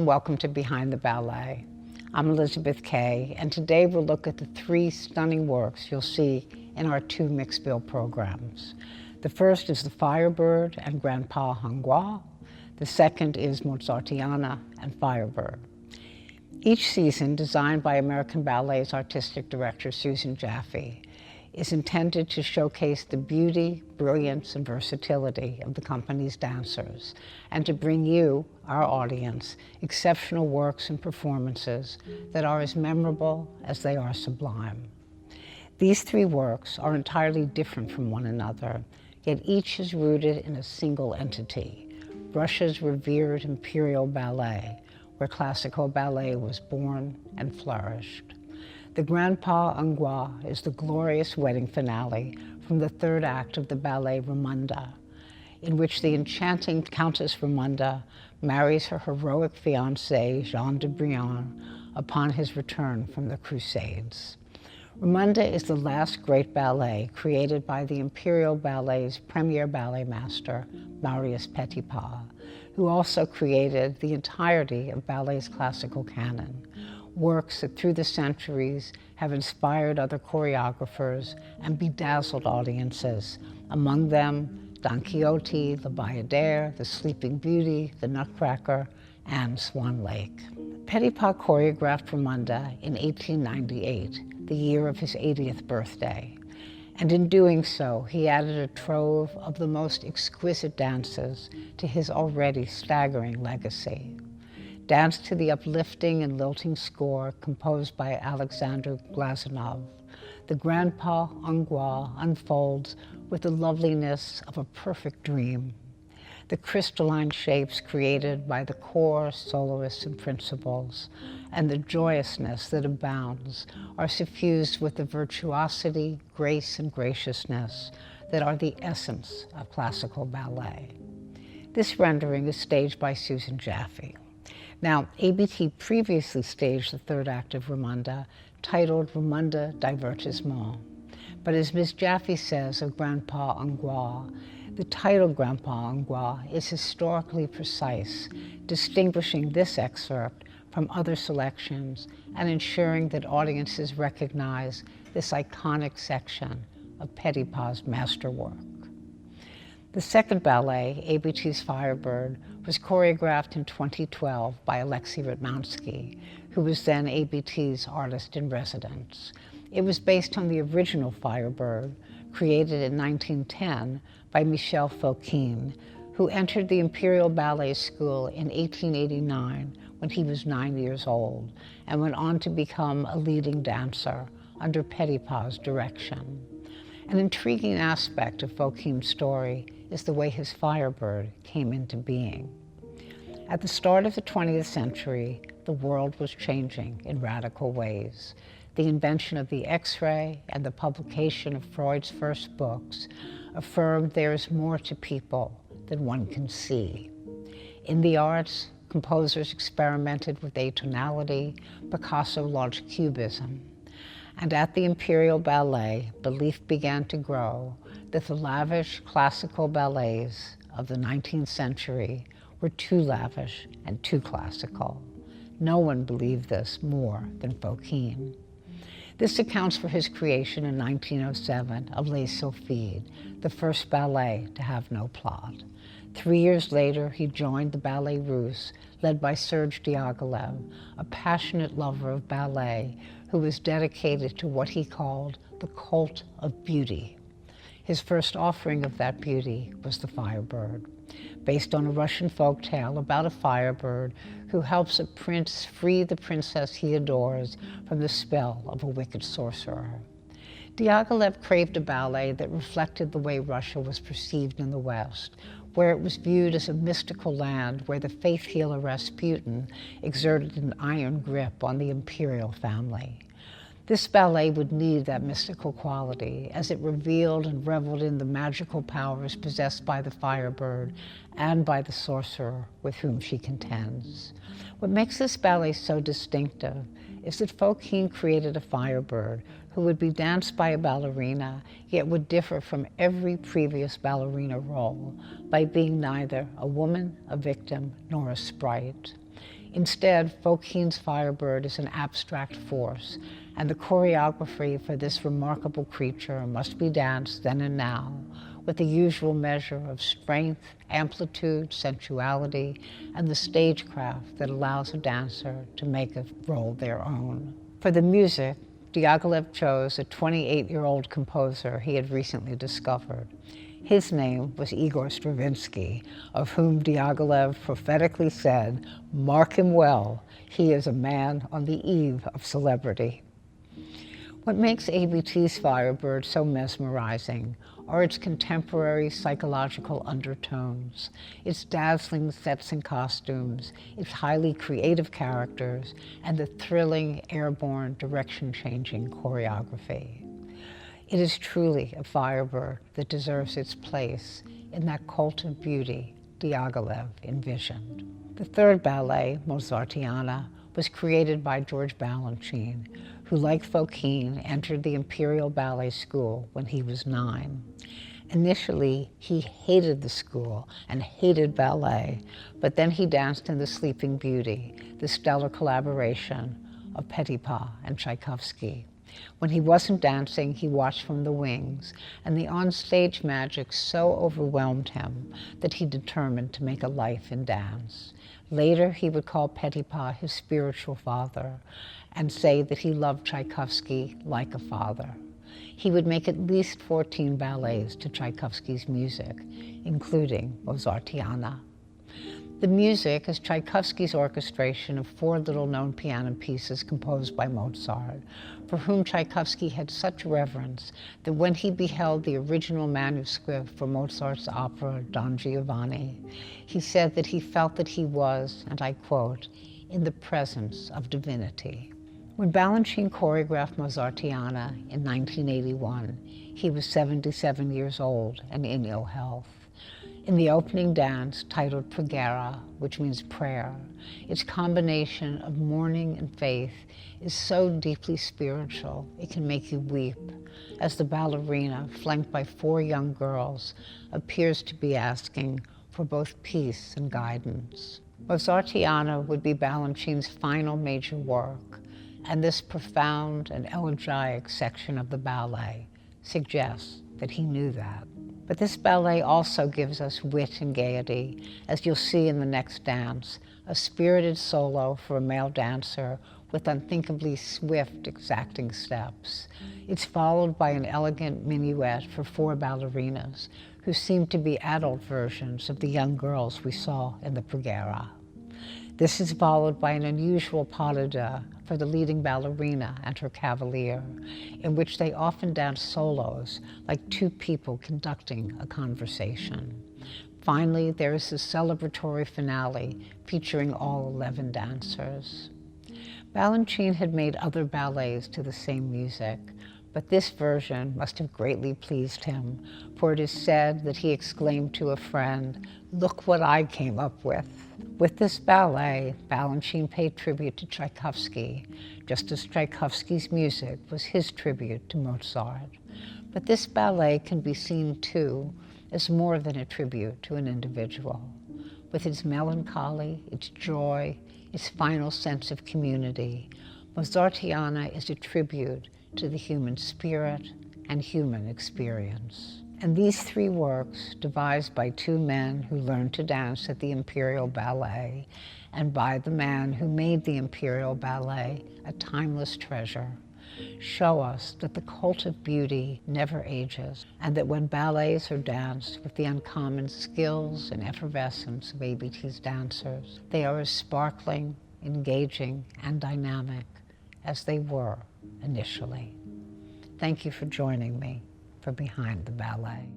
welcome to Behind the Ballet. I'm Elizabeth Kaye, and today we'll look at the three stunning works you'll see in our two mixed bill programs. The first is the Firebird and Grandpa Angua. The second is Mozartiana and Firebird. Each season, designed by American Ballet's artistic director Susan Jaffe, is intended to showcase the beauty, brilliance, and versatility of the company's dancers, and to bring you, our audience, exceptional works and performances that are as memorable as they are sublime. These three works are entirely different from one another, yet each is rooted in a single entity, Russia's revered imperial ballet, where classical ballet was born and flourished. The Grandpa Angua is the glorious wedding finale from the third act of the ballet Ramunda, in which the enchanting Countess Ramunda marries her heroic fiancé, Jean de Brienne, upon his return from the Crusades. Ramunda is the last great ballet created by the Imperial Ballet's premier ballet master, Marius Petipa, who also created the entirety of ballet's classical canon, works that through the centuries have inspired other choreographers and bedazzled audiences, among them Don Quixote, La Bayadere, The Sleeping Beauty, The Nutcracker, and Swan Lake. Petipa choreographed Ramunda in 1898, the year of his 80th birthday, and in doing so, he added a trove of the most exquisite dances to his already staggering legacy. Danced to the uplifting and lilting score composed by Alexander Glazunov, the Grandpa Angua unfolds with the loveliness of a perfect dream. The crystalline shapes created by the core soloists and principals, and the joyousness that abounds are suffused with the virtuosity, grace, and graciousness that are the essence of classical ballet. This rendering is staged by Susan Jaffe. Now, ABT previously staged the third act of Ramunda, titled Ramunda Divertissement. But as Ms. Jaffe says of Grandpa Angua, the title Grandpa Angua is historically precise, distinguishing this excerpt from other selections and ensuring that audiences recognize this iconic section of Petipa's masterwork. The second ballet, ABT's Firebird, was choreographed in 2012 by Alexei Ratmansky, who was then ABT's artist-in-residence. It was based on the original Firebird, created in 1910 by Michel Fokine, who entered the Imperial Ballet School in 1889 when he was 9 years old, and went on to become a leading dancer under Petipa's direction. An intriguing aspect of Fokine's story is the way his Firebird came into being. At the start of the 20th century, the world was changing in radical ways. The invention of the X-ray and the publication of Freud's first books affirmed there is more to people than one can see. In the arts, composers experimented with atonality, Picasso launched Cubism. And at the Imperial Ballet, belief began to grow that the lavish classical ballets of the 19th century were too lavish and too classical. No one believed this more than Fokine. This accounts for his creation in 1907 of Les Sylphides, the first ballet to have no plot. 3 years later, he joined the Ballet Russe, led by Serge Diaghilev, a passionate lover of ballet who was dedicated to what he called the cult of beauty. His first offering of that beauty was the Firebird, based on a Russian folktale about a firebird who helps a prince free the princess he adores from the spell of a wicked sorcerer. Diaghilev craved a ballet that reflected the way Russia was perceived in the West, where it was viewed as a mystical land where the faith healer Rasputin exerted an iron grip on the imperial family. This ballet would need that mystical quality as it revealed and reveled in the magical powers possessed by the Firebird and by the sorcerer with whom she contends. What makes this ballet so distinctive is that Fokine created a Firebird who would be danced by a ballerina, yet would differ from every previous ballerina role by being neither a woman, a victim, nor a sprite. Instead, Fokeen's Firebird is an abstract force, and the choreography for this remarkable creature must be danced then and now, with the usual measure of strength, amplitude, sensuality, and the stagecraft that allows a dancer to make a role their own. For the music, Diaghilev chose a 28-year-old composer he had recently discovered. His name was Igor Stravinsky, of whom Diaghilev prophetically said, "Mark him well, he is a man on the eve of celebrity." What makes ABT's Firebird so mesmerizing are its contemporary psychological undertones, its dazzling sets and costumes, its highly creative characters, and the thrilling, airborne, direction-changing choreography. It is truly a Firebird that deserves its place in that cult of beauty Diaghilev envisioned. The third ballet, Mozartiana, was created by George Balanchine, who, like Fokeen, entered the Imperial Ballet School when he was 9. Initially, he hated the school and hated ballet, but then he danced in The Sleeping Beauty, the stellar collaboration of Petipa and Tchaikovsky. When he wasn't dancing, he watched from the wings, and the onstage magic so overwhelmed him that he determined to make a life in dance. Later, he would call Petipa his spiritual father and say that he loved Tchaikovsky like a father. He would make at least 14 ballets to Tchaikovsky's music, including Mozartiana. The music is Tchaikovsky's orchestration of 4 little-known piano pieces composed by Mozart, for whom Tchaikovsky had such reverence that when he beheld the original manuscript for Mozart's opera Don Giovanni, he said that he felt that he was, and I quote, "in the presence of divinity." When Balanchine choreographed Mozartiana in 1981, he was 77 years old and in ill health. In the opening dance, titled Preghiera, which means prayer, its combination of mourning and faith is so deeply spiritual it can make you weep, as the ballerina, flanked by 4 young girls, appears to be asking for both peace and guidance. Mozartiana would be Balanchine's final major work, and this profound and elegiac section of the ballet suggests that he knew that. But this ballet also gives us wit and gaiety, as you'll see in the next dance, a spirited solo for a male dancer with unthinkably swift, exacting steps. It's followed by an elegant minuet for 4 ballerinas, who seem to be adult versions of the young girls we saw in the Preghiera. This is followed by an unusual pas de deux for the leading ballerina and her cavalier, in which they often dance solos, like 2 people conducting a conversation. Finally, there is a celebratory finale featuring all 11 dancers. Balanchine had made other ballets to the same music, but this version must have greatly pleased him, for it is said that he exclaimed to a friend, "Look what I came up with." With this ballet, Balanchine paid tribute to Tchaikovsky, just as Tchaikovsky's music was his tribute to Mozart. But this ballet can be seen, too, as more than a tribute to an individual. With its melancholy, its joy, its final sense of community, Mozartiana is a tribute to the human spirit and human experience. And these 3 works, devised by 2 men who learned to dance at the Imperial Ballet, and by the man who made the Imperial Ballet a timeless treasure, show us that the cult of beauty never ages, and that when ballets are danced with the uncommon skills and effervescence of ABT's dancers, they are as sparkling, engaging, and dynamic as they were initially. Thank you for joining me for Behind the Ballet.